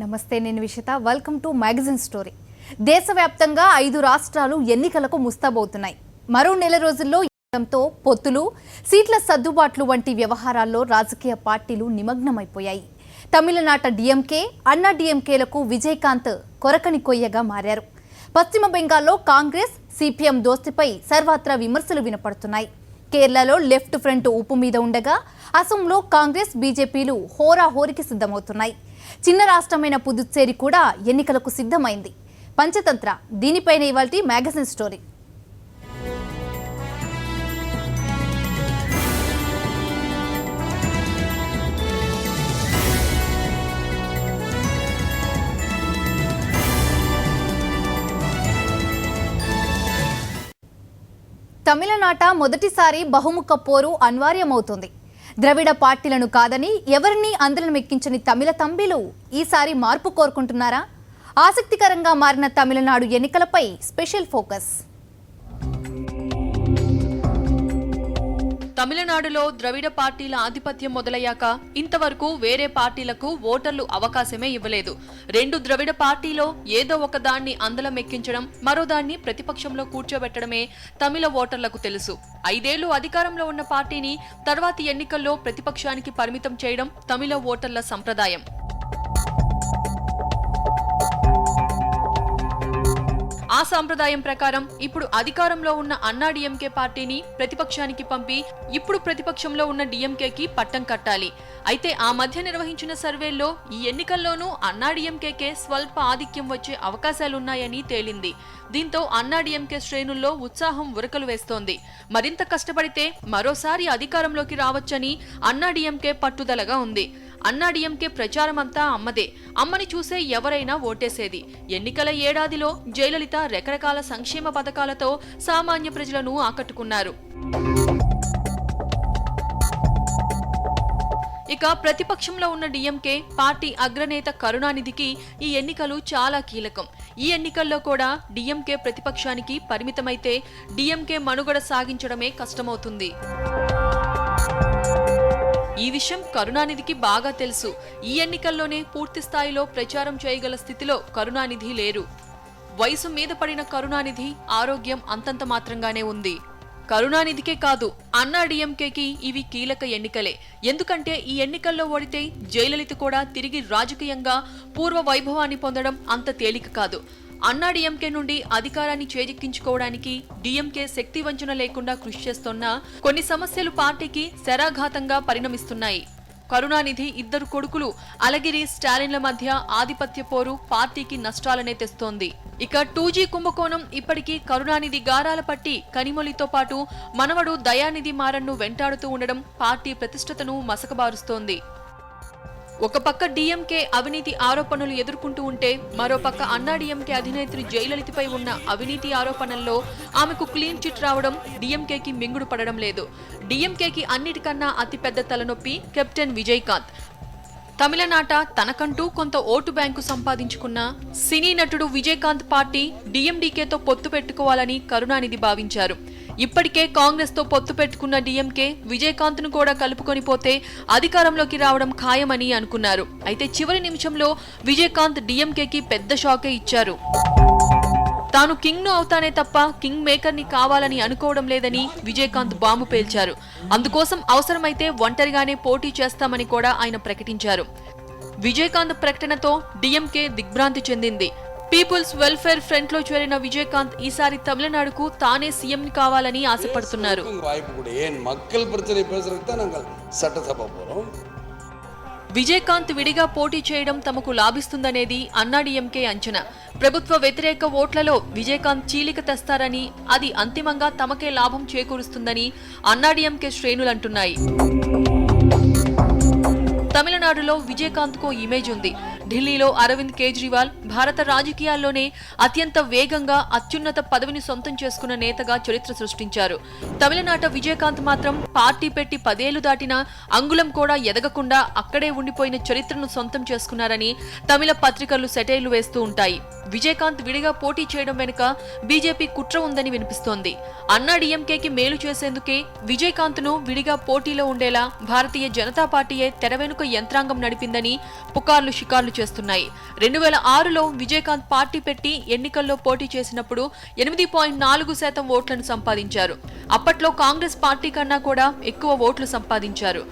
నమస్తే, నేను Vishita. Welcome to magazine story. దేశవ్యాప్తంగా 5 రాష్ట్రాలు ఎన్నికలకు ముస్తాబవుతున్నాయి. మరో నెల రోజుల్లో పొత్తులు, సీట్ల సర్దుబాట్లు వంటి వ్యవహారాల్లో రాజకీయ పార్టీలు నిమగ్నమైపోయాయి. తమిళనాట డిఎంకే, అన్నా డిఎంకేలకు విజయకాంత్ కొరకని కొయ్యగా మారారు. పశ్చిమ బెంగాల్లో కాంగ్రెస్, సిపిఎం దోస్తిపై సర్వత్రా విమర్శలు వినపడుతున్నాయి. కేరళలో లెఫ్ట్ ఫ్రంట్ ఊపు మీద ఉండగా అసోంలో కాంగ్రెస్, బీజేపీలు హోరాహోరికి సిద్ధమవుతున్నాయి. చిన్న రాష్ట్రమైన పుదుచ్చేరి కూడా ఎన్నికలకు సిద్ధమైంది. పంచతంత్ర, దీనిపైన ఇవాల్టి మ్యాగజైన్ స్టోరీ. తమిళనాట మొదటిసారి బహుముఖ పోరు అనివార్యమవుతోంది. ద్రవిడ పార్టీలను కాదని ఎవరిని ఆందోళన ఎక్కించని తమిళ తంబిలు ఈసారి మార్పు కోరుకుంటున్నారా? ఆసక్తికరంగా మారిన తమిళనాడు ఎన్నికలపై స్పెషల్ ఫోకస్. తమిళనాడులో ద్రవిడ పార్టీల ఆధిపత్యం మొదలయ్యాక ఇంతవరకు వేరే పార్టీలకు ఓటర్లు అవకాశమే ఇవ్వలేదు. 2 ద్రవిడ పార్టీలో ఏదో ఒక దాన్ని అందలం ఎక్కించడం, మరో దాన్ని ప్రతిపక్షంలో కూర్చోబెట్టడమే తమిళ ఓటర్లకు తెలుసు. 5 ఏళ్లు అధికారంలో ఉన్న పార్టీని తర్వాతి ఎన్నికల్లో ప్రతిపక్షానికి పరిమితం చేయడం తమిళ ఓటర్ల సంప్రదాయం. ఆ సంప్రదాయం ప్రకారం ఇప్పుడు అధికారంలో ఉన్న అన్నా డిఎంకే పార్టీని ప్రతిపక్షానికి పంపి ఇప్పుడు ప్రతిపక్షంలో ఉన్న డిఎంకేకి పట్టం కట్టాలి. అయితే ఆ మధ్య నిర్వహించిన సర్వేల్లో ఈ ఎన్నికల్లోనూ అన్నా డిఎంకేకే స్వల్ప ఆధిక్యం వచ్చే అవకాశాలున్నాయని తేలింది. దీంతో అన్నా డిఎంకే శ్రేణుల్లో ఉత్సాహం ఉరకలు వేస్తోంది. మరింత కష్టపడితే మరోసారి అధికారంలోకి రావచ్చని అన్నా డిఎంకే పట్టుదలగా ఉంది. అన్నా డిఎంకే ప్రచారమంతా అమ్మదే. అమ్మని చూసే ఎవరైనా ఓటేసేది. ఎన్నికల ఏడాదిలో జయలలిత రకరకాల సంక్షేమ పథకాలతో సామాన్య ప్రజలను ఆకట్టుకున్నారు. ఇక ప్రతిపక్షంలో ఉన్న డిఎంకే పార్టీ అగ్రనేత కరుణానిధికి ఈ ఎన్నికలు చాలా కీలకం. ఈ ఎన్నికల్లో కూడా డిఎంకే ప్రతిపక్షానికి పరిమితమైతే డిఎంకే మనుగడ సాగించడమే కష్టమవుతుంది. ఈ విషయం కరుణానిధికి బాగా తెలుసు. ఈ ఎన్నికల్లోనే పూర్తి స్థాయిలో ప్రచారం చేయగల స్థితిలో కరుణానిధి లేరు. వయసు మీద పడిన కరుణానిధి ఆరోగ్యం అంతంత మాత్రంగానే ఉంది. కరుణానిధికే కాదు, అన్నా డిఎంకేకి ఇవి కీలక ఎన్నికలే. ఎందుకంటే ఈ ఎన్నికల్లో ఓడితే జయలలిత కూడా తిరిగి రాజకీయంగా పూర్వ వైభవాన్ని పొందడం అంత తేలిక కాదు. అన్నా డిఎంకే నుండి అధికారాన్ని చేజిక్కించుకోవడానికి డిఎంకే శక్తి వంచన లేకుండా కృషి చేస్తున్నా కొన్ని సమస్యలు పార్టీకి శరాఘాతంగా పరిణమిస్తున్నాయి. కరుణానిధి 2 కొడుకులు అలగిరి, స్టాలిన్ల మధ్య ఆధిపత్య పోరు పార్టీకి నష్టాలనే తెస్తోంది. ఇక 2G కుంభకోణం ఇప్పటికీ కరుణానిధి గారాల పట్టి కనిమొలితో పాటు మనవడు దయానిధి మారన్ను వెంటాడుతూ ఉండడం పార్టీ ప్రతిష్టతను మసకబారుస్తోంది. ఒక పక్క డిఎంకే అవినీతి ఆరోపణలు ఎదుర్కొంటూ ఉంటే మరోపక్క అన్నా డిఎంకే అధినేత్రి జయలలితపై ఉన్న అవినీతి ఆరోపణల్లో ఆమెకు క్లీన్ చిట్ రావడం డిఎంకేకి మింగుడు పడడం లేదు. డిఎంకేకి అన్నిటికన్నా అతిపెద్ద తలనొప్పి కెప్టెన్ విజయకాంత్. తమిళనాట తనకంటూ కొంత ఓటు బ్యాంకు సంపాదించుకున్న సినీ నటుడు విజయకాంత్ పార్టీ డిఎండికేతో పొత్తు పెట్టుకోవాలని కరుణానిధి భావించారు. ఇప్పటికే కాంగ్రెస్ తో పొత్తు పెట్టుకున్న డిఎంకే విజయకాంత్ ను కూడా కలుపుకొని పోతే అధికారంలోకి రావడం ఖాయమని అనుకున్నారు. అయితే చివరి నిమిషంలో విజయకాంత్ డిఎంకేకి పెద్ద షాకే ఇచ్చారు. తాను కింగ్ ను అవుతానే తప్ప కింగ్ మేకర్ ని కావాలని అనుకోవడం లేదని విజయకాంత్ బాంబు పేల్చారు. అందుకోసం అవసరమైతే ఒంటరిగానే పోటీ చేస్తామని కూడా ఆయన ప్రకటించారు. విజయకాంత్ ప్రకటనతో డిఎంకే దిగ్భ్రాంతి చెందింది. పీపుల్స్ వెల్ఫేర్ ఫ్రంట్ లో చేరిన విజయకాంత్ ఈసారి తమిళనాడుకు తానే సీఎం కావాలని ఆశపడుతున్నారు. విజయకాంత్ విడిగా పోటీ చేయడం తమకు లాభిస్తుందనేది అన్నా డిఎంకే అంచనా. ప్రభుత్వ వ్యతిరేక ఓట్లలో విజయకాంత్ చీలిక తెస్తారని, అది అంతిమంగా తమకే లాభం చేకూరుస్తుందని అన్నా డిఎంకే శ్రేణులంటున్నాయి. తమిళనాడులో విజయకాంత్ కో ఇమేజ్ ఉంది. ఢిల్లీలో అరవింద్ కేజ్రీవాల్ భారత రాజకీయాల్లోనే అత్యంత వేగంగా అత్యున్నత పదవిని సొంతం చేసుకున్న నేతగా చరిత్ర సృష్టించారు. తమిళనాట విజయకాంత్ మాత్రం పార్టీ పెట్టి 10 ఏళ్లు దాటినా అంగుళం కూడా ఎదగకుండా అక్కడే ఉండిపోయిన చరిత్రను సొంతం చేసుకున్నారని తమిళ పత్రికలు సెటైర్లు వేస్తూ ఉంటాయి. విజయకాంత్ విడిగా పోటీ చేయడం వెనుక బీజేపీ కుట్ర ఉందని వినిపిస్తోంది. అన్నా డిఎంకేకి మేలు చేసేందుకే విజయకాంత్ ను విడిగా పోటీలో ఉండేలా భారతీయ జనతా పార్టీయే తెర వెనుక యంత్రాంగం నడిపిందని పుకార్లు షికార్లు చేస్తున్నాయి. 2006లో విజయకాంత్ పార్టీ పెట్టి ఎన్నికల్లో పోటీ చేసినప్పుడు 8.4% ఓట్లను సంపాదించారు. అప్పట్లో కాంగ్రెస్ పార్టీ కన్నా కూడా ఎక్కువ ఓట్లు సంపాదించారు.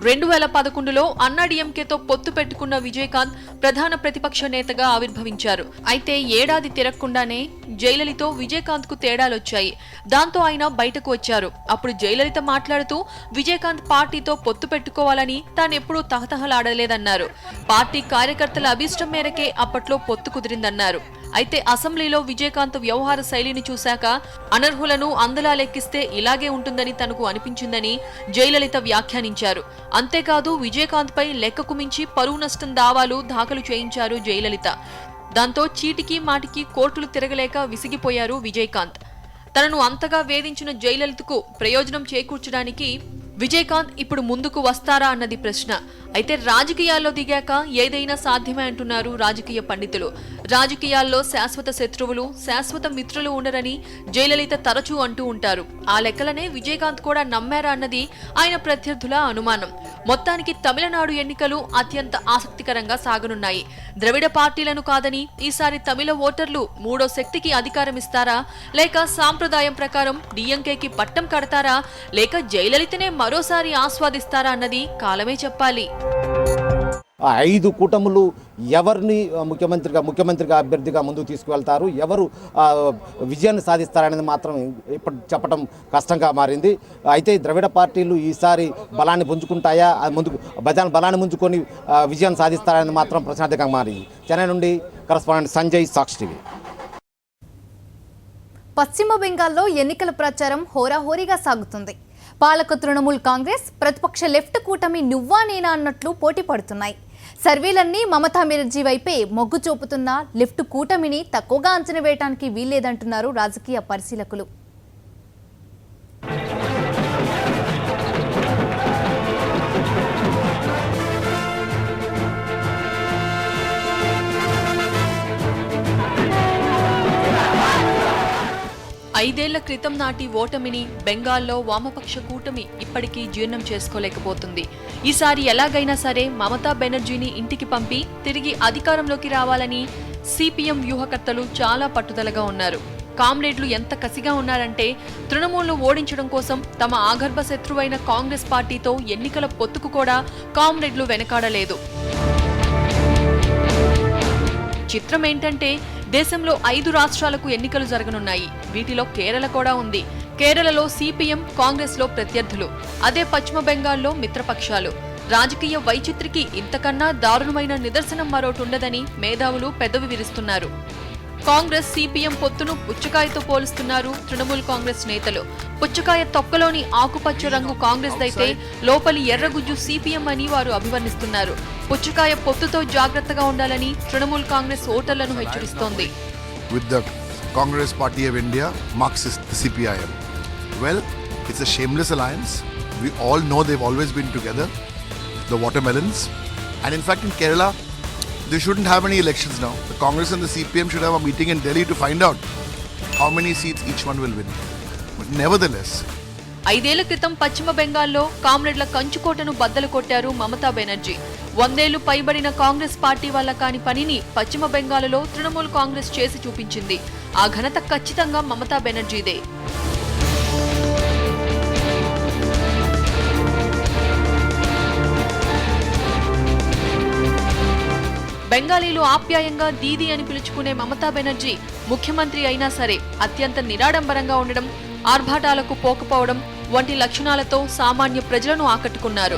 2011లో అన్నాడీఎంకేతో పొత్తు పెట్టుకున్న విజయకాంత్ ప్రధాన ప్రతిపక్ష నేతగా ఆవిర్భవించారు. అయితే ఏడాది తిరగకుండానే జయలలితో విజయకాంత్ కు తేడాలొచ్చాయి. దాంతో ఆయన బయటకు వచ్చారు. అప్పుడు జయలలిత మాట్లాడుతూ విజయకాంత్ పార్టీతో పొత్తు పెట్టుకోవాలని తానెప్పుడూ తహతహలాడలేదన్నారు. పార్టీ కార్యకర్తల అభీష్టం మేరకే అప్పట్లో పొత్తు కుదిరిందన్నారు. అయితే అసెంబ్లీలో విజయకాంత్ వ్యవహార శైలిని చూశాక అనర్హులను అందలా లెక్కిస్తే ఇలాగే ఉంటుందని తనకు అనిపించిందని జయలలిత వ్యాఖ్యానించారు. అంతేకాదు విజయకాంత్ పై లెక్కకు మించి పరువు నష్టం దావాలు దాఖలు చేయించారు జయలలిత. దాంతో చీటికి మాటికి కోర్టులు తిరగలేక విసిగిపోయారు విజయకాంత్. తనను అంతగా వేధించిన జయలలితకు ప్రయోజనం చేకూర్చడానికి విజయకాంత్ ఇప్పుడు ముందుకు వస్తారా అన్నది ప్రశ్న. అయితే రాజకీయాల్లో దిగాక ఏదైనా సాధ్యమే అంటున్నారు రాజకీయ పండితులు. రాజకీయాల్లో శాశ్వత శత్రువులు, శాశ్వత మిత్రులు ఉండరని జయలలిత తరచూ అంటూ ఉంటారు. ఆ లెక్కలనే విజయకాంత్ కూడా నమ్మారా అన్నది ఆయన ప్రత్యర్థుల అనుమానం. మొత్తానికి తమిళనాడు ఎన్నికలు అత్యంత ఆసక్తికరంగా సాగనున్నాయి. ద్రవిడ పార్టీలను కాదని ఈసారి తమిళ ఓటర్లు మూడో శక్తికి అధికారం ఇస్తారా, లేక సాంప్రదాయం ప్రకారం డిఎంకేకి పట్టం కడతారా, లేక జయలలితనే మరోసారి ఆస్వాదిస్తారా అన్నది కాలమే చెప్పాలి. 5 కూటములు ఎవరిని ముఖ్యమంత్రిగా అభ్యర్థిగా ముందుకు తీసుకువెళ్తారు, ఎవరు విజయాన్ని సాధిస్తారనేది మాత్రం ఇప్పుడు చెప్పడం కష్టంగా మారింది. అయితే ద్రవిడ పార్టీలు ఈసారి బలాన్ని పుంజుకుంటాయా, బలాన్ని పుంజుకొని విజయాన్ని సాధిస్తారనేది మాత్రం ప్రశ్నార్థకంగా మారింది. చెన్నై నుండి కరస్పాండెంట్ సంజయ్, సాక్షి టీవీ. పశ్చిమ బెంగాల్లో ఎన్నికల ప్రచారం హోరాహోరీగా సాగుతుంది. పాలక తృణమూల్ కాంగ్రెస్, ప్రతిపక్ష లెఫ్ట్ కూటమి నువ్వా నేనా అన్నట్లు పోటీ పడుతున్నాయి. సర్వేలన్నీ మమతా బెనర్జీ వైపే మొగ్గు చూపుతున్న లెఫ్ట్ కూటమిని తక్కువగా అంచనా వేయడానికి వీల్లేదంటున్నారు రాజకీయ పరిశీలకులు. ఐదేళ్ల క్రితం నాటి ఓటమిని బెంగాల్లో వామపక్ష కూటమి ఇప్పటికీ జీర్ణం చేసుకోలేకపోతుంది. ఈసారి ఎలాగైనా సరే మమతా బెనర్జీని ఇంటికి పంపి తిరిగి అధికారంలోకి రావాలని సిపిఎం వ్యూహకర్తలు చాలా పట్టుదలగా ఉన్నారు. కామ్రేడ్లు ఎంత కసిగా ఉన్నారంటే తృణమూల్ను ఓడించడం కోసం తమ ఆగర్భ శత్రువైన కాంగ్రెస్ పార్టీతో ఎన్నికల పొత్తుకు కూడా కామ్రేడ్లు వెనకాడలేదు. చిత్రం ఏంటంటే దేశంలో 5 రాష్ట్రాలకు ఎన్నికలు జరగనున్నాయి. వీటిలో కేరళ కూడా ఉంది. కేరళలో సిపిఎం, కాంగ్రెస్ లో ప్రత్యర్థులు, అదే పశ్చిమ బెంగాల్లో మిత్రపక్షాలు. రాజకీయ వైచిత్రికి ఇంతకన్నా దారుణమైన నిదర్శనం మరోటుండదని మేధావులు పెదవి విరుస్తున్నారు. కాంగ్రెస్ సిపిఎం పొత్తును పుచ్చకాయతో పోలుస్తున్నారు తృణమూల్ కాంగ్రెస్ నేతలు. పుచ్చకాయ తొక్కలోని ఆకుపచ్చ రంగు కాంగ్రెస్ దైతే లోపలి ఎర్రగుజ్జు సిపిఎం అని వారు అభివర్ణిస్తున్నారు. పుచ్చకాయ పొత్తుతో జాగ్రత్తగా ఉండాలని తృణమూల్ కాంగ్రెస్ ఓటర్లను హెచ్చరిస్తోంది. With the Congress Party of India, Marxist, the CPIM. Well, it's a shameless alliance. We all know they've always been together. The watermelons. And in fact in Kerala, they shouldn't have any elections now. The Congress and the CPM should have a meeting in Delhi to find out how many seats each one will win. But nevertheless, 5 ఏళ్ల క్రితం పశ్చిమ బెంగాల్లో కామ్రేడ్ల కంచుకోటను బద్దలు కొట్టారు మమతా బెనర్జీ. 100 ఏళ్లు పైబడిన Congress party వల్ల కాని పనిని పశ్చిమ బెంగాల్లో తృణమూల్ కాంగ్రెస్ చేసి చూపించింది. ఆ ఘనత ఖచ్చితంగా మమతా బెనర్జీదే. బెంగాలీలు ఆప్యాయంగా దీదీ అని పిలుచుకునే మమతా బెనర్జీ ముఖ్యమంత్రి అయినా సరే అత్యంత నిరాడంబరంగా ఉండడం, ఆర్భాటాలకు పోకపోవడం వంటి లక్షణాలతో సామాన్య ప్రజలను ఆకట్టుకున్నారు.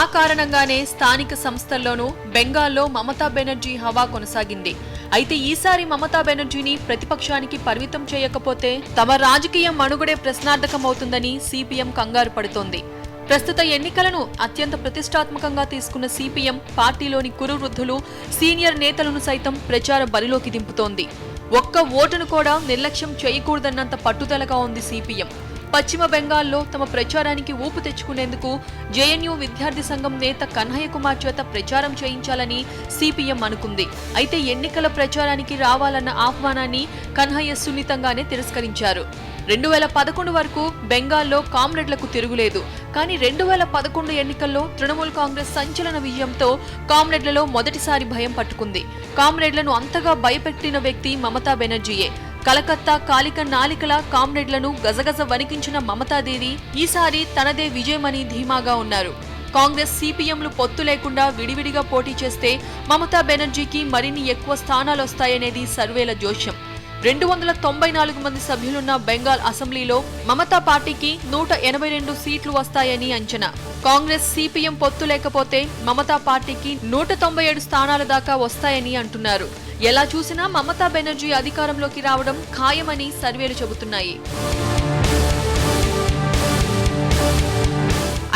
ఆ కారణంగానే స్థానిక సంస్థల్లోనూ బెంగాల్లో మమతా బెనర్జీ హవా కొనసాగింది. అయితే ఈసారి మమతా బెనర్జీని ప్రతిపక్షానికి పరిమితం చేయకపోతే తమ రాజకీయ మనుగడే ప్రశ్నార్థకమవుతుందని సిపిఎం కంగారు పడుతోంది. ప్రస్తుత ఎన్నికలను అత్యంత ప్రతిష్టాత్మకంగా తీసుకున్న సిపిఎం పార్టీలోని కురువృద్ధులు, సీనియర్ నేతలను సైతం ప్రచార బరిలోకి దింపుతోంది. ఒక్క ఓటును కూడా నిర్లక్ష్యం చేయకూడదన్నంత పట్టుదలగా ఉంది సిపిఎం. పశ్చిమ బెంగాల్లో తమ ప్రచారానికి ఊపు తెచ్చుకునేందుకు జేఎన్యూ విద్యార్థి సంఘం నేత కన్హయ్య కుమార్ చేత ప్రచారం చేయించాలని సిపిఎం అనుకుంది. అయితే ఎన్నికల ప్రచారానికి రావాలన్న ఆహ్వానాన్ని కన్హయ్య సున్నితంగానే తిరస్కరించారు. 2011 వరకు బెంగాల్లో కామ్రేడ్లకు తిరుగులేదు. కానీ 2011 ఎన్నికల్లో తృణమూల్ కాంగ్రెస్ సంచలన విజయంతో కామ్రేడ్లలో మొదటిసారి భయం పట్టుకుంది. కామ్రేడ్లను అంతగా భయపెట్టిన వ్యక్తి మమతా బెనర్జీయే. కలకత్తా కాలిక నాలికల కామ్రేడ్లను గజగజ వణికించిన మమతాదేవి ఈసారి తనదే విజయమని ధీమాగా ఉన్నారు. కాంగ్రెస్ సిపిఎంలు పొత్తు లేకుండా విడివిడిగా పోటీ చేస్తే మమతా బెనర్జీకి మరిన్ని ఎక్కువ స్థానాలొస్తాయనేది సర్వేల జోష్యం. 294 మంది సభ్యులున్న బెంగాల్ అసెంబ్లీలో మమతా పార్టీకి 182 సీట్లు వస్తాయని అంచనా. కాంగ్రెస్ సిపిఎం పొత్తు లేకపోతే మమతా పార్టీకి 197 స్థానాల దాకా వస్తాయని అంటున్నారు. ఎలా చూసినా మమతా బెనర్జీ అధికారంలోకి రావడం ఖాయమని సర్వేలు చెబుతున్నాయి.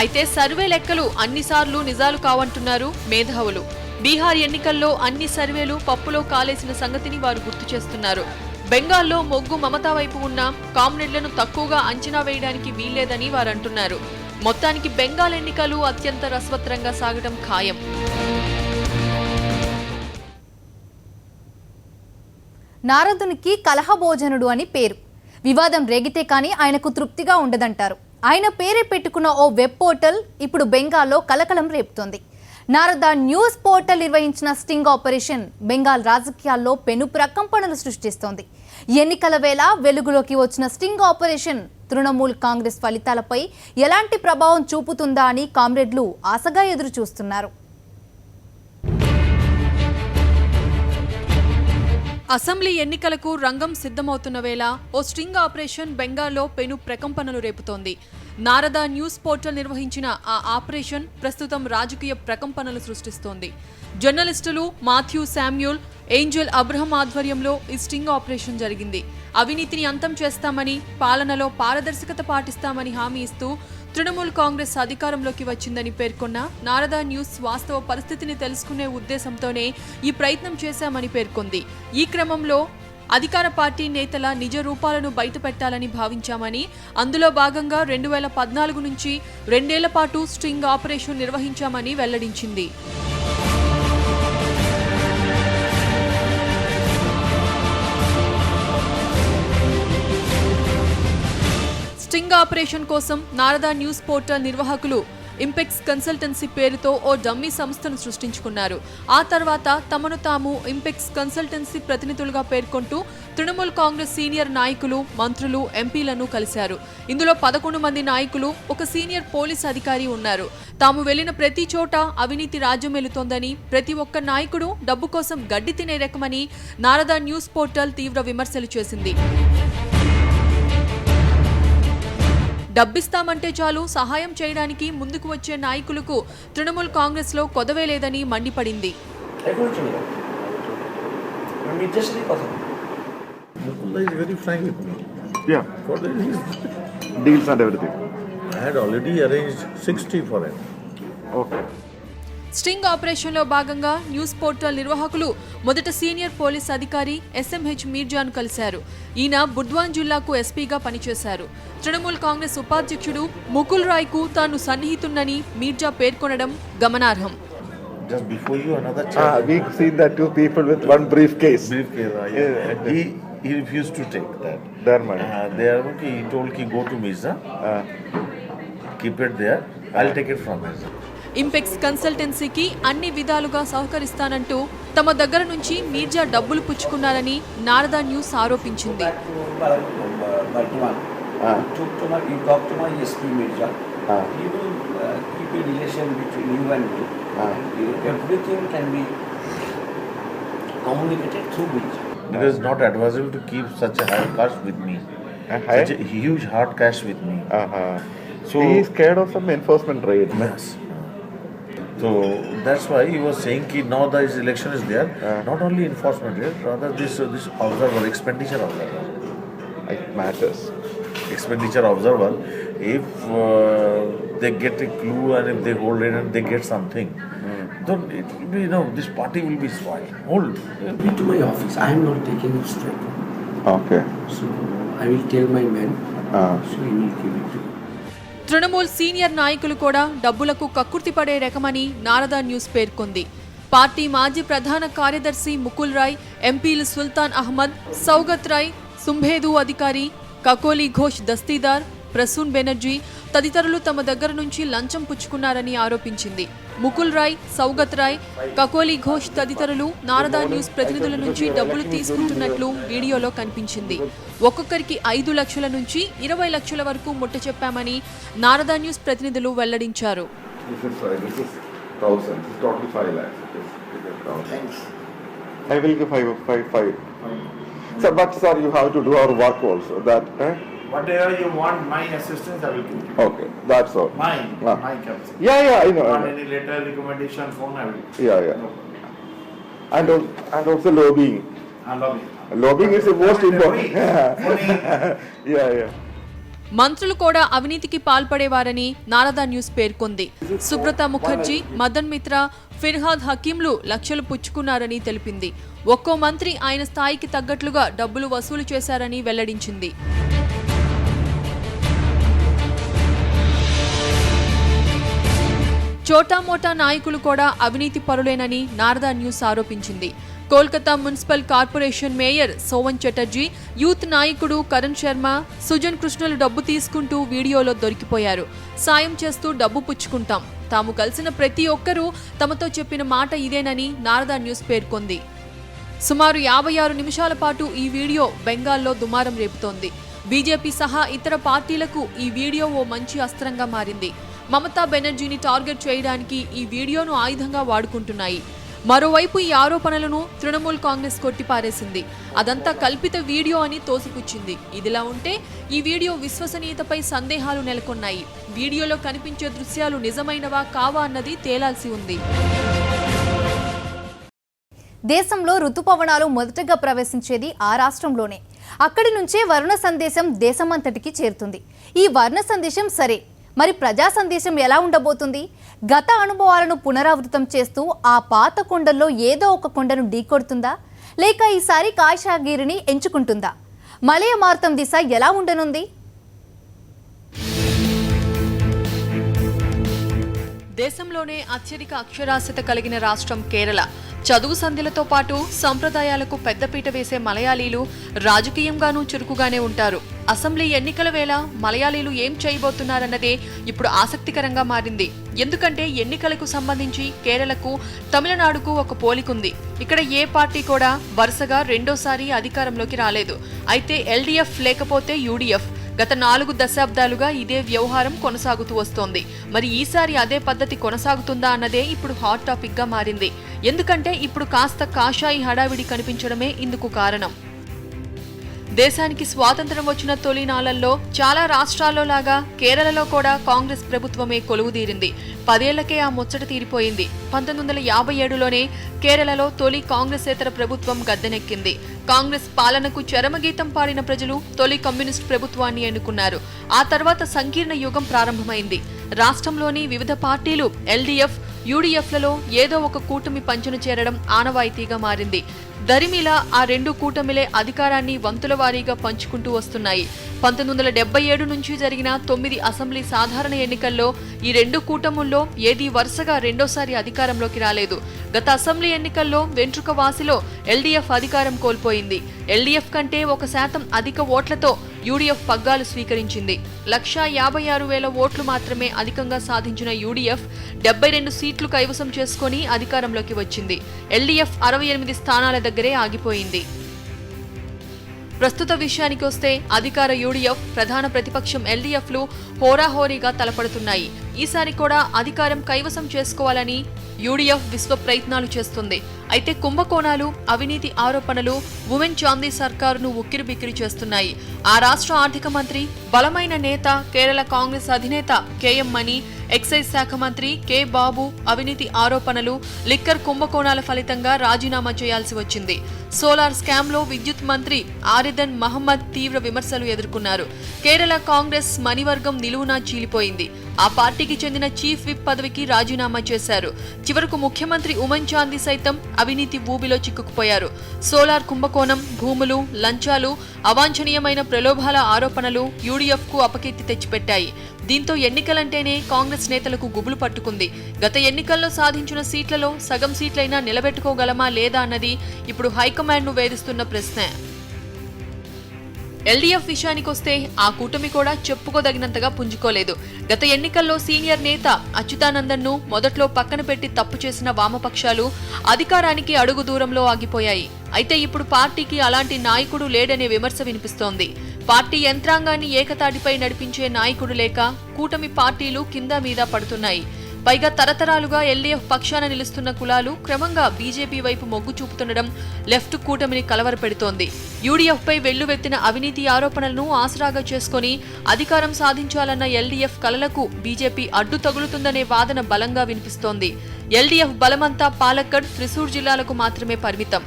అయితే సర్వే లెక్కలు అన్నిసార్లు నిజాలు కావంటున్నారు మేధావులు. బీహార్ ఎన్నికల్లో అన్ని సర్వేలు పప్పులో కాలేసిన సంగతిని వారు గుర్తు చేస్తున్నారు. బెంగాల్లో మొగ్గు మమతా వైపు ఉన్న కామ్రేడ్లను తక్కువగా అంచనా వేయడానికి వీల్లేదని వారంటున్నారు. మొత్తానికి బెంగాల్ ఎన్నికలు అత్యంత రసవత్తరంగా సాగడం ఖాయం. నారదునికి కలహభోజనుడు అని పేరు. వివాదం రేగితే కానీ ఆయనకు తృప్తిగా ఉండదంటారు. ఆయన పేరే పెట్టుకున్న ఓ వెబ్ పోర్టల్ ఇప్పుడు బెంగాల్లో కలకలం రేపుతోంది. నారద న్యూస్ పోర్టల్ నిర్వహించిన స్టింగ్ ఆపరేషన్ బెంగాల్ రాజకీయాల్లో పెను ప్రకంపనలు సృష్టిస్తోంది. ఎన్నికల వేళ వెలుగులోకి వచ్చిన స్టింగ్ ఆపరేషన్ తృణమూల్ కాంగ్రెస్ ఫలితాలపై ఎలాంటి ప్రభావం చూపుతుందా అని కామ్రేడ్లు ఆశగా ఎదురు చూస్తున్నారు. అసెంబ్లీ ఎన్నికలకు రంగం సిద్ధమవుతున్న వేళ ఓ స్ట్రింగ్ ఆపరేషన్ బెంగాల్లో పెను ప్రకంపనలు రేపుతోంది. నారద న్యూస్ పోర్టల్ నిర్వహించిన ఆ ఆపరేషన్ ప్రస్తుతం రాజకీయ ప్రకంపనలు సృష్టిస్తోంది. జర్నలిస్టులు మాథ్యూ శామ్యూల్, ఏంజెల్ అబ్రహం ఆధ్వర్యంలో ఈ స్టింగ్ ఆపరేషన్ జరిగింది. అవినీతిని అంతం చేస్తామని, పాలనలో పారదర్శకత పాటిస్తామని హామీ ఇస్తూ తృణమూల్ కాంగ్రెస్ అధికారంలోకి వచ్చిందని పేర్కొన్న నారద న్యూస్ వాస్తవ పరిస్థితిని తెలుసుకునే ఉద్దేశంతోనే ఈ ప్రయత్నం చేశామని పేర్కొంది. ఈ క్రమంలో అధికార పార్టీ నేతల నిజ రూపాలను బయటపెట్టాలని భావించామని, అందులో భాగంగా 2014 నుంచి 2 ఏళ్ల పాటు స్ట్రింగ్ ఆపరేషన్ నిర్వహించామని వెల్లడించింది. స్టింగ్ ఆపరేషన్ కోసం నారద న్యూస్ పోర్టల్ నిర్వాహకులు ఇంపెక్స్ కన్సల్టెన్సీ పేరుతో ఓ డమ్మీ సంస్థను సృష్టించుకున్నారు. ఆ తర్వాత తమను తాము ఇంపెక్స్ కన్సల్టెన్సీ ప్రతినిధులుగా పేర్కొంటూ తృణమూల్ కాంగ్రెస్ సీనియర్ నాయకులు, మంత్రులు, ఎంపీలను కలిశారు. ఇందులో 11 మంది నాయకులు, ఒక సీనియర్ పోలీస్ అధికారి ఉన్నారు. తాము వెళ్లిన ప్రతి చోట అవినీతి రాజ్యమేలుతోందని, ప్రతి ఒక్క నాయకుడు డబ్బు కోసం గడ్డి తినే రకమని నారద న్యూస్ పోర్టల్ తీవ్ర విమర్శలు చేసింది. డబ్బిస్తామంటే చాలు సహాయం చేయడానికి ముందుకు వచ్చే నాయకులకు తృణమూల్ కాంగ్రెస్ లో కొదవే లేదని మండిపడింది. స్టింగ్ ఆపరేషన్ లో భాగంగా న్యూస్ పోర్టల్ నిర్వాహకులు మొదట సీనియర్ పోలీస్ అధికారి SMH మీర్జాను కలిశారు. ఈయన బుర్ద్వాన్ జిల్లాకు ఎస్పీగా పనిచేశారు. తృణమూల్ కాంగ్రెస్ ఉపాధ్యక్షుడు ముకుల్ రాయ్ కు తాను సన్నిహితున్నని మీర్జా పేర్కొనడం గమనార్హం. Just before you, another chat. We've seen that two people with one briefcase. He refused to take that. Dharman. He told ki go to Mirza, keep it there. I'll take it from Mirza. Impex కన్సల్టెన్సీకి అన్ని విధాలుగా సహకరిస్తానంటూ తమ దగ్గర నుంచి మీర్జా డబ్బులు పుచ్చుకున్నారని Narada News ఆరోపించింది. It is not advisable to keep such a high cash with me. Such a huge hard cash with me. So he's scared of some enforcement raid. Yes. So that's why he was saying that now this election is there, not only enforcement raid, rather this observer, expenditure observer. It matters. Expenditure observer, if they get a clue and if they hold it and they get something, then it will be, this party will be spoiled. Hold. Be to my office. I am not taking it straight. Okay. So I will tell my man. So he will give it to me. Trinamool senior నాయకులు కూడా డబ్బులకు కక్కుర్తి పడే రకమని Narada news పేర్కొంది. Party మాజీ ప్రధాన కార్యదర్శి ముకుల్ రాయ్, ఎంపీలు సుల్తాన్ అహ్మద్, సౌగత్ రాయ్, సుంభేదు అధికారి, కకోలి ఘోష్ దస్తీదార్, ప్రసూన్ బెనర్జీ తదితరులు తమ దగ్గర నుంచి లంచం పుచ్చుకున్నారని ఆరోపించింది. ముకుల్ రాయ్, సౌగత్ రాయ్, కకోలి ఘోష్ తదితరులు నారదా న్యూస్ ప్రతినిధుల నుంచి డబ్బులు తీసుకుంటున్నట్లు వీడియోలో కనిపించింది. ఒక్కొక్కరికి 5 లక్షల నుంచి 20 లక్షల వరకు ముట్ట చెప్పామని నారదా న్యూస్ ప్రతినిధులు వెల్లడించారు. This is 1,000. This is total 5 lakhs. Thanks. I will give 5. So, but sir, you have to do our work also. That. Whatever you want, my assistance, I will give you. Okay, that's all. My capacity. Yeah, I know. Want any letter, recommendation, phone, I will give. Yeah. No problem. And also lobbying. Lobbying. Lobbying is the most important. Yeah. మంత్రులు కూడా అవినీతికి పాల్పడేవారని Narada news పేర్కొంది. సుబ్రత ముఖర్జీ, మదన్ మిత్రా, ఫిర్హాద్ హకీంలు లక్షలు పుచ్చుకున్నారని తెలిపింది. ఒక్కో మంత్రి ఆయన స్థాయికి తగ్గట్లుగా డబ్బులు వసూలు చేశారని వెల్లడించింది. చోటామోటా నాయకులు కూడా అవినీతి పరులేనని నారదా న్యూస్ ఆరోపించింది. Kolkata municipal corporation mayor సోవన్ Chatterjee, youth నాయకుడు కరణ్ శర్మ, సుజన్ కృష్ణలు డబ్బు తీసుకుంటూ వీడియోలో దొరికిపోయారు. సాయం చేస్తూ డబ్బు పుచ్చుకుంటాం. తాము కలిసిన ప్రతి ఒక్కరూ తమతో చెప్పిన మాట ఇదేనని నారదా న్యూస్ పేర్కొంది. సుమారు 56 నిమిషాల పాటు ఈ వీడియో బెంగాల్లో దుమారం రేపుతోంది. బీజేపీ సహా ఇతర పార్టీలకు ఈ వీడియో ఓ మంచి అస్త్రంగా మారింది. మమతా బెనర్జీని టార్గెట్ చేయడానికి ఈ వీడియోను ఆయుధంగా వాడుకుంటున్నాయి. మరోవైపు ఈ ఆరోపణలను తృణమూల్ కాంగ్రెస్ కొట్టిపారేసింది. అదంతా కల్పిత వీడియో అని తోసిపుచ్చింది. ఇదిలా ఉంటే ఈ వీడియో విశ్వసనీయతపై సందేహాలు నెలకొన్నాయి. వీడియోలో కనిపించే దృశ్యాలు నిజమైనవా కావా అన్నది తేలాల్సి ఉంది. దేశంలో ఋతుపవనాలు మొదటగా ప్రవేశించేది ఆ రాష్ట్రంలోనే. అక్కడి నుంచే వరుణ సందేశం దేశమంతటికి చేరుతుంది. ఈ వర్ణ సందేశం సరే, మరి ప్రజా సందేశం ఎలా ఉండబోతుంది? గత అనుభవాలను పునరావృతం చేస్తూ ఆ పాత కొండల్లో ఏదో ఒక కొండను ఢీకొడుతుందా, లేక ఈసారి కాషాగిరిని ఎంచుకుంటుందా? మలయ మార్తం దిశ ఎలా ఉండనుంది? దేశంలోనే అత్యధిక అక్షరాస్యత కలిగిన రాష్ట్రం కేరళ. చదువు సంధ్యలతో పాటు సంప్రదాయాలకు పెద్దపీట వేసే మలయాళీలు రాజకీయంగానూ చురుకుగానే ఉంటారు. అసెంబ్లీ ఎన్నికల వేళ మలయాళీలు ఏం చేయబోతున్నారన్నదే ఇప్పుడు ఆసక్తికరంగా మారింది. ఎందుకంటే ఎన్నికలకు సంబంధించి కేరళకు తమిళనాడుకు ఒక పోలికుంది. ఇక్కడ ఏ పార్టీ కూడా వరుసగా రెండోసారి అధికారంలోకి రాలేదు. అయితే ఎల్డీఎఫ్ లేకపోతే యూడీఎఫ్. గత 4 దశాబ్దాలుగా ఇదే వ్యవహారం కొనసాగుతూ వస్తోంది. మరి ఈసారి అదే పద్ధతి కొనసాగుతుందా అన్నదే ఇప్పుడు హాట్ టాపిక్ గా మారింది. ఎందుకంటే ఇప్పుడు కాస్త కాషాయి హడావిడి కనిపించడమే ఇందుకు కారణం. దేశానికి స్వాతంత్రం వచ్చిన తొలి నాళ్లలో చాలా రాష్ట్రాల్లో లాగా కేరళలో కూడా కాంగ్రెస్ ప్రభుత్వమే కొలువుదీరింది. 10 ఏళ్లకే ఆ ముచ్చట తీరిపోయింది. 1957లోనే కేరళలో తొలి కాంగ్రెసేతర ప్రభుత్వం గద్దెనెక్కింది. కాంగ్రెస్ పాలనకు చరమగీతం పాడిన ప్రజలు తొలి కమ్యూనిస్ట్ ప్రభుత్వాన్ని ఎన్నుకున్నారు. ఆ తర్వాత సంకీర్ణ యుగం ప్రారంభమైంది. రాష్ట్రంలోని వివిధ పార్టీలు ఎల్డీఎఫ్, యూడీఎఫ్లలో ఏదో ఒక కూటమి పంచును చేరడం ఆనవాయితీగా మారింది. దరిమిలా ఆ 2 కూటమిలే అధికారాన్ని వంతుల వారీగా పంచుకుంటూ వస్తున్నాయి. 1977 నుంచి జరిగిన 9 అసెంబ్లీ సాధారణ ఎన్నికల్లో ఈ 2 కూటముల్లో ఏదీ వరుసగా రెండోసారి అధికారంలోకి రాలేదు. గత అసెంబ్లీ ఎన్నికల్లో వెంట్రుక వాసిలో ఎల్డీఎఫ్ అధికారం కోల్పోయింది. ఎల్డీఎఫ్ కంటే 1% అధిక ఓట్లతో యూడీఎఫ్ పగ్గాలు స్వీకరించింది. 1,56,000 ఓట్లు మాత్రమే అధికంగా సాధించిన యూడీఎఫ్ 72 సీట్లు కైవసం చేసుకుని అధికారంలోకి వచ్చింది. ఎల్డీఎఫ్ 68 స్థానాల దగ్గరే ఆగిపోయింది. ప్రస్తుత విషయానికి వస్తే అధికార యూడీఎఫ్, ప్రధాన ప్రతిపక్షం ఎల్డీఎఫ్లు హోరాహోరీగా తలపడుతున్నాయి. ఈసారి కూడా అధికారం కైవసం చేసుకోవాలని యూడీఎఫ్ విశ్వ ప్రయత్నాలు చేస్తుంది. అయితే కుంభకోణాలు, అవినీతి ఆరోపణలు ఉమెన్ చాందీ సర్కారును ఉక్కిరిబిక్కిరి చేస్తున్నాయి. ఆ రాష్ట్ర ఆర్థిక మంత్రి, బలమైన నేత, కేరళ కాంగ్రెస్ అధినేత కేఎం మణి, ఎక్సైజ్ శాఖ మంత్రి కె బాబు అవినీతి ఆరోపణలు, లిక్కర్ కుంభకోణాల ఫలితంగా రాజీనామా చేయాల్సి వచ్చింది. సోలార్ స్కామ్లో విద్యుత్ మంత్రి ఆరిదన్ మహమ్మద్ తీవ్ర విమర్శలు ఎదుర్కొన్నారు. కేరళ కాంగ్రెస్ మణివర్గం నిలువునా చీలిపోయింది. ఆ పార్టీకి చెందిన చీఫ్ విప్ పదవికి రాజీనామా చేశారు. చివరకు ముఖ్యమంత్రి ఉమెన్ చాందీ సైతం అవినీతి ఊబిలో చిక్కుకుపోయారు. సోలార్ కుంభకోణం, భూములు, లంచాలు, అవాంఛనీయమైన ప్రలోభాల ఆరోపణలు యూడీఎఫ్ కు అపకీర్తి తెచ్చిపెట్టాయి. దీంతో ఎన్నికలంటేనే కాంగ్రెస్ నేతలకు గుబులు పట్టుకుంది. గత ఎన్నికల్లో సాధించిన సీట్లలో సగం సీట్లైనా నిలబెట్టుకోగలమా లేదా అన్నది ఇప్పుడు హైకమాండ్ ను వేధిస్తున్న ప్రశ్న. ఎల్డీఎఫ్ విషయానికొస్తే ఆ కూటమి కూడా చెప్పుకోదగినంతగా పుంజుకోలేదు. గత ఎన్నికల్లో సీనియర్ నేత అచ్యుతానందన్ను మొదట్లో పక్కన పెట్టి తప్పు చేసిన వామపక్షాలు అధికారానికి అడుగు దూరంలో ఆగిపోయాయి. అయితే ఇప్పుడు పార్టీకి అలాంటి నాయకుడు లేడనే విమర్శ వినిపిస్తోంది. పార్టీ యంత్రాంగాన్ని ఏకతాటిపై నడిపించే నాయకుడు లేక కూటమి పార్టీలు కింద మీద పడుతున్నాయి. పైగా తరతరాలుగా ఎల్డీఎఫ్ పక్షాన నిలుస్తున్న కులాలు క్రమంగా బీజేపీ వైపు మొగ్గు చూపుతుండడం లెఫ్ట్ కూటమిని కలవరపెడుతోంది. యూడీఎఫ్పై వెల్లువెత్తిన అవినీతి ఆరోపణలను ఆసరాగా చేసుకుని అధికారం సాధించాలన్న ఎల్డీఎఫ్ కలలకు బీజేపీ అడ్డు తగులుతుందనే వాదన బలంగా వినిపిస్తోంది. ఎల్డీఎఫ్ బలమంతా పాలక్కడ్, త్రిశూర్ జిల్లాలకు మాత్రమే పరిమితం.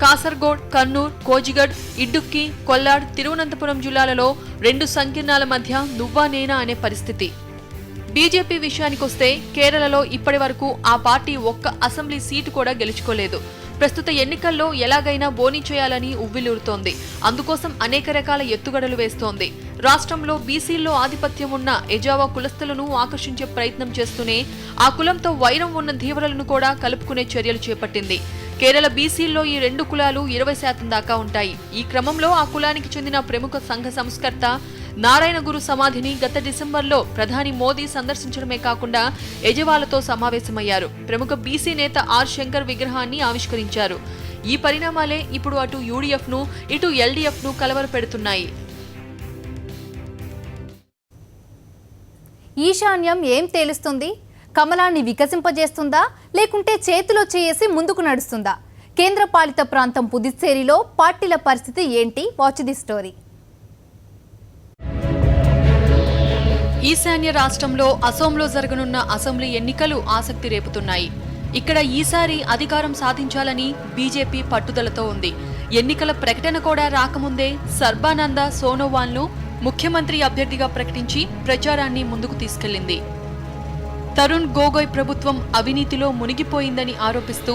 కాసర్గోడ్, కన్నూర్, కోజిగడ్, ఇడ్డుక్కి, కొల్లాడ్, తిరువనంతపురం జిల్లాలలో 2 సంకీర్ణాల మధ్య నువ్వా నేనా అనే పరిస్థితి. బీజేపీ విషయానికొస్తే కేరళలో ఇప్పటి వరకు ఆ పార్టీ ఒక్క అసెంబ్లీ సీటు కూడా గెలుచుకోలేదు. ప్రస్తుత ఎన్నికల్లో ఎలాగైనా బోనీ చేయాలని ఉవ్విలూరుతోంది. అందుకోసం అనేక రకాల ఎత్తుగడలు వేస్తోంది. రాష్ట్రంలో బీసీల్లో ఆధిపత్యం ఉన్న ఎజావా కులస్తులను ఆకర్షించే ప్రయత్నం చేస్తూనే ఆ కులంతో వైరం ఉన్న ధీవరులను కూడా కలుపుకునే చర్యలు చేపట్టింది. కేరళ బీసీల్లో ఈ 2 కులాలు 20% దాకా ఉంటాయి. ఈ క్రమంలో ఆ కులానికి చెందిన ప్రముఖ సంఘ సంస్కర్త నారాయణ గురు సమాధిని గత డిసెంబర్లో ప్రధాని మోదీ సందర్శించడమే కాకుండా ఎజవాలతో సమావేశమయ్యారు. ప్రముఖ బీసీ నేత ఆర్ శంకర్ విగ్రహాన్ని ఆవిష్కరించారు. ఈ పరిణామాలే ఇప్పుడు అటు యూడీఎఫ్ను ఇటు ఎల్డీఎఫ్ను కలవరపెడుతున్నాయి. ఈశాన్యం ఏం తేలుస్తుంది? కమలాన్ని వికసింపజేస్తుందా లేకుంటే చేతిలో చేసి ముందుకు నడుస్తుందా? కేంద్రపాలిత ప్రాంతం పుదుచ్చేరిలో పార్టీల పరిస్థితి ఏంటి? Watch the story. ఈశాన్య రాష్ట్రంలో అసోంలో జరగనున్న అసెంబ్లీ ఎన్నికలు ఆసక్తి రేపుతున్నాయి. ఇక్కడ ఈసారి అధికారం సాధించాలని బీజేపీ పట్టుదలతో ఉంది. ఎన్నికల ప్రకటన కూడా రాకముందే సర్బానంద సోనోవాల్ను ముఖ్యమంత్రి అభ్యర్థిగా ప్రకటించి ప్రచారాన్ని ముందుకు తీసుకెళ్లింది. తరుణ్ గొగోయ్ ప్రభుత్వం అవినీతిలో మునిగిపోయిందని ఆరోపిస్తూ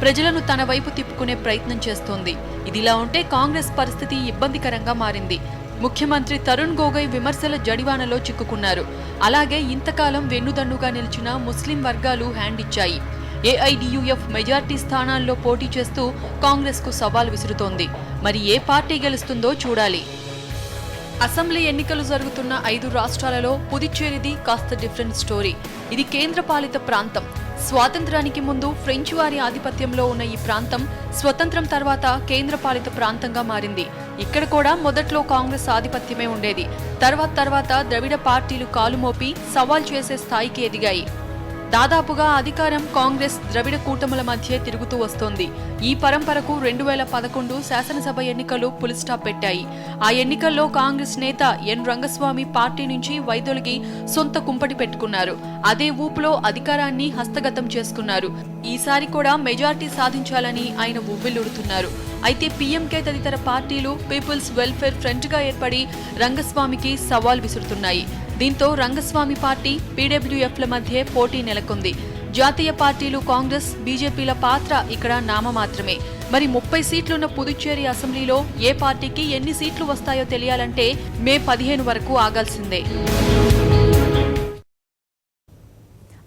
ప్రజలను తన వైపు తిప్పుకునే ప్రయత్నం చేస్తోంది. ఇదిలా ఉంటే కాంగ్రెస్ పరిస్థితి ఇబ్బందికరంగా మారింది. ముఖ్యమంత్రి తరుణ్ గొగోయ్ విమర్శల జడివానలో చిక్కుకున్నారు. అలాగే ఇంతకాలం వెన్నుదన్నుగా నిలిచిన ముస్లిం వర్గాలు హ్యాండ్ ఇచ్చాయి. ఏఐడియుఎఫ్ మెజార్టీ స్థానాల్లో పోటీ చేస్తూ కాంగ్రెస్కు సవాల్ విసురుతోంది. మరి ఏ పార్టీ గెలుస్తుందో చూడాలి. అసెంబ్లీ ఎన్నికలు జరుగుతున్న 5 రాష్ట్రాలలో పుదుచ్చేరిది కాస్త డిఫరెంట్ స్టోరీ. ఇది కేంద్రపాలిత ప్రాంతం. స్వాతంత్రానికి ముందు ఫ్రెంచ్ వారి ఆధిపత్యంలో ఉన్న ఈ ప్రాంతం స్వతంత్రం తర్వాత కేంద్రపాలిత ప్రాంతంగా మారింది. ఇక్కడ కూడా మొదట్లో కాంగ్రెస్ ఆధిపత్యమే ఉండేది. తర్వాత ద్రవిడ పార్టీలు కాలుమోపి సవాల్ చేసే స్థాయికి ఎదిగాయి. దాదాపుగా అధికారం కాంగ్రెస్ ద్రవిడ కూటముల మధ్య తిరుగుతూ వస్తోంది. ఈ పరంపరకు 2011 శాసనసభ ఎన్నికలు పులి స్టాప్ పెట్టాయి. ఆ ఎన్నికల్లో కాంగ్రెస్ నేత ఎన్ రంగస్వామి పార్టీ నుంచి వైదొలిగి సొంత కుంపటి పెట్టుకున్నారు. అదే ఊపులో అధికారాన్ని హస్తగతం చేసుకున్నారు. ఈసారి కూడా మెజార్టీ సాధించాలని ఆయన ఉవ్విల్లుడుతున్నారు. అయితే పీఎంకే తదితర పార్టీలు పీపుల్స్ వెల్ఫేర్ ఫ్రంట్ గా ఏర్పడి రంగస్వామికి సవాల్ విసురుతున్నాయి. దీంతో రంగస్వామి పార్టీ పీడబ్ల్యూఎఫ్ల మధ్య పోటీ నెలకొంది. జాతీయ పార్టీలు కాంగ్రెస్, బీజేపీల పాత్ర ఇక్కడ నామమాత్రమే. మరి 30 సీట్లున్న పుదుచ్చేరి అసెంబ్లీలో ఏ పార్టీకి ఎన్ని సీట్లు వస్తాయో తెలియాలంటే మే 15 వరకు ఆగాల్సిందే.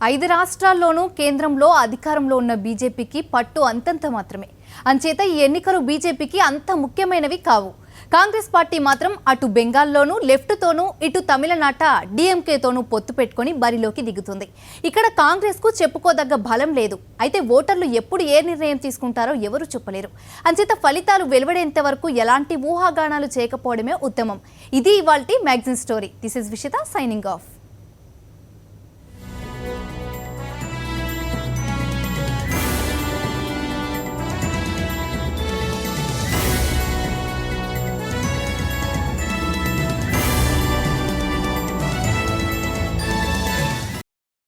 5 రాష్ట్రాల్లోనూ కేంద్రంలో అధికారంలో ఉన్న బీజేపీకి పట్టు అంతంత మాత్రమే. అంచేత ఈ ఎన్నికలు బీజేపీకి అంత ముఖ్యమైనవి కావు. కాంగ్రెస్ పార్టీ మాత్రం అటు బెంగాల్లోనూ లెఫ్ట్తోనూ ఇటు తమిళనాట డీఎంకేతోనూ పొత్తు పెట్టుకుని బరిలోకి దిగుతుంది. ఇక్కడ కాంగ్రెస్కు చెప్పుకోదగ్గ బలం లేదు. అయితే ఓటర్లు ఎప్పుడు ఏ నిర్ణయం తీసుకుంటారో ఎవరూ చెప్పలేరు. అంచేత ఫలితాలు వెలువడేంత వరకు ఎలాంటి ఊహాగానాలు చేయకపోవడమే ఉత్తమం. ఇది ఇవాల్టి magazine story. This is Vishita signing of.